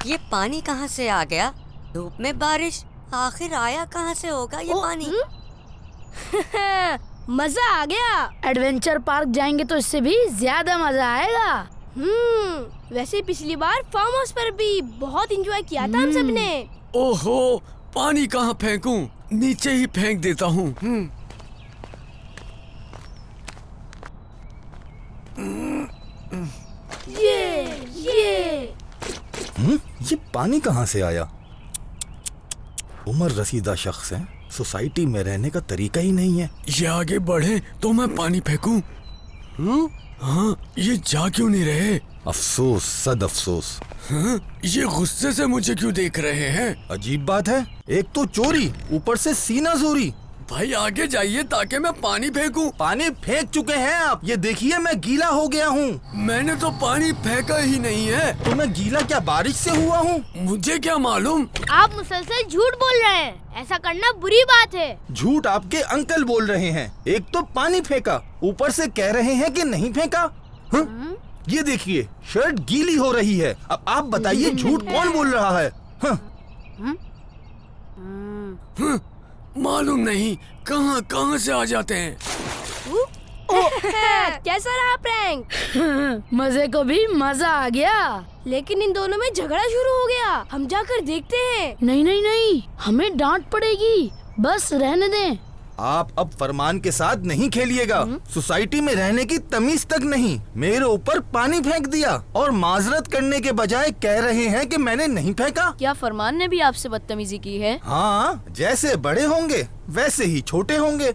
یہ پانی کہاں سے آ گیا؟ دھوپ میں بارش، آخر آیا کہاں سے ہوگا یہ پانی؟ مزہ آ گیا. ایڈونچر پارک جائیں گے تو اس سے بھی زیادہ مزہ آئے گا. ویسے پچھلی بار فارم ہاؤس پر بھی بہت انجوائے کیا تھا ہم سب نے. اوہو، پانی کہاں پھینکوں؟ نیچے ہی پھینک دیتا ہوں. یہ پانی کہاں سے آیا؟ عمر رسیدہ شخص ہے، سوسائٹی میں رہنے کا طریقہ ہی نہیں ہے. یہ آگے بڑھے تو میں پانی پھینکوں. ہاں، یہ جا کیوں نہیں رہے؟ افسوس، صد افسوس. یہ غصے سے مجھے کیوں دیکھ رہے ہیں؟ عجیب بات ہے، ایک تو چوری، اوپر سے سینہ زوری. بھائی آگے جائیے تاکہ میں پانی پھینکوں. پانی پھینک چکے ہیں آپ، یہ دیکھیے میں گیلا ہو گیا ہوں. میں نے تو پانی پھینکا ہی نہیں ہے. تو میں گیلا کیا بارش سے ہوا ہوں؟ مجھے کیا معلوم. آپ مسلسل جھوٹ بول رہے ہیں، ایسا کرنا بری بات ہے. جھوٹ آپ کے انکل بول رہے ہیں. ایک تو پانی پھینکا، اوپر سے کہہ رہے ہیں کہ نہیں پھینکا. یہ دیکھیے شرٹ گیلی ہو رہی ہے. اب آپ بتائیے جھوٹ کون بول رہا ہے؟ معلوم نہیں کہاں کہاں سے آ جاتے ہیں. کیسا رہا پرینک؟ مزے کو بھی مزہ آ گیا، لیکن ان دونوں میں جھگڑا شروع ہو گیا. ہم جا کر دیکھتے ہیں. نہیں، ہمیں ڈانٹ پڑے گی، بس رہنے دیں. آپ اب فرمان کے ساتھ نہیں کھیلیے گا. سوسائٹی میں رہنے کی تمیز تک نہیں. میرے اوپر پانی پھینک دیا اور معذرت کرنے کے بجائے کہہ رہے ہیں کہ میں نے نہیں پھینکا. کیا فرمان نے بھی آپ سے بدتمیزی کی ہے؟ ہاں، جیسے بڑے ہوں گے ویسے ہی چھوٹے ہوں گے.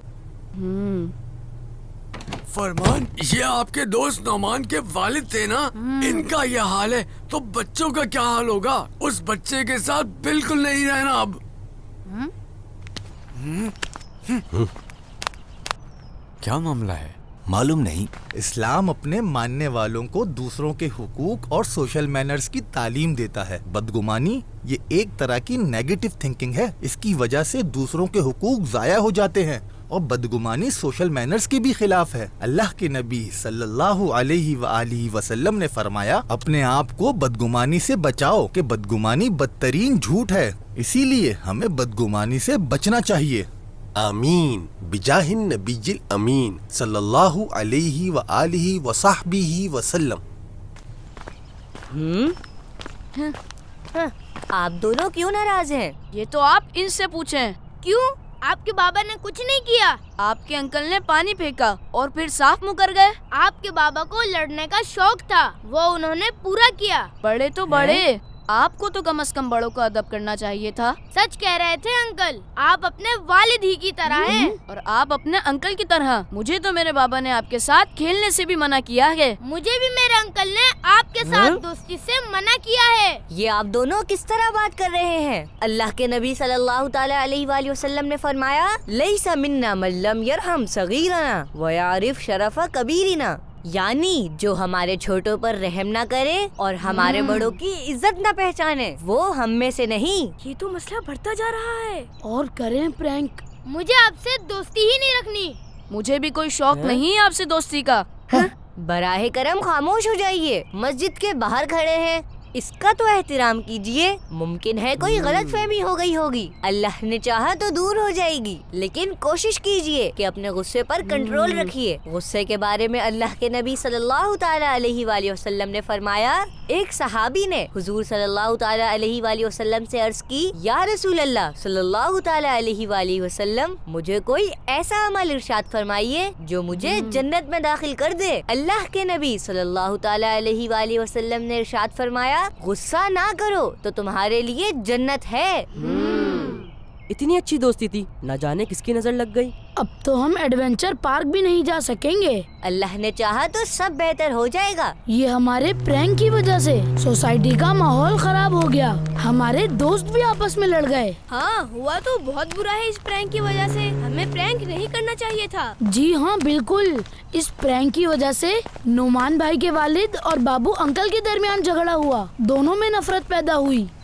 فرمان، یہ آپ کے دوست نعمان کے والد تھے نا؟ ان کا یہ حال ہے تو بچوں کا کیا حال ہوگا؟ اس بچے کے ساتھ بالکل نہیں رہنا اب. کیا معاملہ ہے؟ معلوم نہیں. اسلام اپنے ماننے والوں کو دوسروں کے حقوق اور سوشل مینرز کی تعلیم دیتا ہے. بدگمانی یہ ایک طرح کی نیگیٹو تھنکنگ ہے. اس کی وجہ سے دوسروں کے حقوق ضائع ہو جاتے ہیں اور بدگمانی سوشل مینرز کے بھی خلاف ہے. اللہ کے نبی صلی اللہ علیہ وآلہ وسلم نے فرمایا اپنے آپ کو بدگمانی سے بچاؤ کہ بدگمانی بدترین جھوٹ ہے. اسی لیے ہمیں بدگمانی سے بچنا چاہیے. آمین بجاہ النبی الامین صلی اللہ علیہ وآلہ وصحبہ وسلم. آپ دونوں کیوں ناراض ہیں؟ یہ تو آپ ان سے پوچھیں. کیوں؟ آپ کے بابا نے کچھ نہیں کیا. آپ کے انکل نے پانی پھینکا اور پھر صاف مکر گئے. آپ کے بابا کو لڑنے کا شوق تھا، وہ انہوں نے پورا کیا. بڑے تو بڑے، آپ کو تو کم از کم بڑوں کا ادب کرنا چاہیے تھا. سچ کہہ رہے تھے انکل، آپ اپنے والد ہی کی طرح ہیں اور آپ اپنے انکل کی طرح. مجھے تو میرے بابا نے آپ کے ساتھ کھیلنے سے بھی منع کیا ہے. مجھے بھی میرے انکل نے آپ کے ساتھ دوستی سے منع کیا ہے. یہ آپ دونوں کس طرح بات کر رہے ہیں؟ اللہ کے نبی صلی اللہ تعالی علیہ وآلہ وسلم نے فرمایا لیس منا من لم یرحم صغیرنا ویعرف شرف کبیرنا، یعنی جو ہمارے چھوٹوں پر رحم نہ کرے اور ہمارے بڑوں کی عزت نہ پہچانے وہ ہم میں سے نہیں. یہ تو مسئلہ بڑھتا جا رہا ہے. اور کریں پرینک. مجھے آپ سے دوستی ہی نہیں رکھنی. مجھے بھی کوئی شوق نہیں آپ سے دوستی کا. براہ کرم خاموش ہو جائیے. مسجد کے باہر کھڑے ہیں، اس کا تو احترام کیجئے. ممکن ہے کوئی غلط فہمی ہو گئی ہوگی، اللہ نے چاہا تو دور ہو جائے گی، لیکن کوشش کیجئے کہ اپنے غصے پر کنٹرول رکھیے. غصے کے بارے میں اللہ کے نبی صلی اللہ تعالی علیہ وآلہ وسلم نے فرمایا ایک صحابی نے حضور صلی اللہ تعالی علیہ وآلہ وسلم سے عرض کی یا رسول اللہ صلی اللہ تعالی علیہ وآلہ وسلم، مجھے کوئی ایسا عمل ارشاد فرمائیے جو مجھے جنت میں داخل کر دے. اللہ کے نبی صلی اللہ تعالی علیہ وآلہ وسلم نے ارشاد فرمایا غصہ نہ کرو تو تمہارے لیے جنت ہے. اتنی اچھی دوستی تھی، نہ جانے کس کی نظر لگ گئی. اب تو ہم ایڈونچر پارک بھی نہیں جا سکیں گے. اللہ نے چاہا تو سب بہتر ہو جائے گا. یہ ہمارے پرینک کی وجہ سے سوسائٹی کا ماحول خراب ہو گیا. ہمارے دوست بھی آپس میں لڑ گئے. ہاں، ہوا تو بہت برا ہے اس پرینک کی وجہ سے. ہمیں پرینک نہیں کرنا چاہیے تھا. جی ہاں بالکل. اس پرینک کی وجہ سے نعمان بھائی کے والد اور بابو انکل کے درمیان جھگڑا ہوا. دونوں میں نفرت پیدا ہوئی.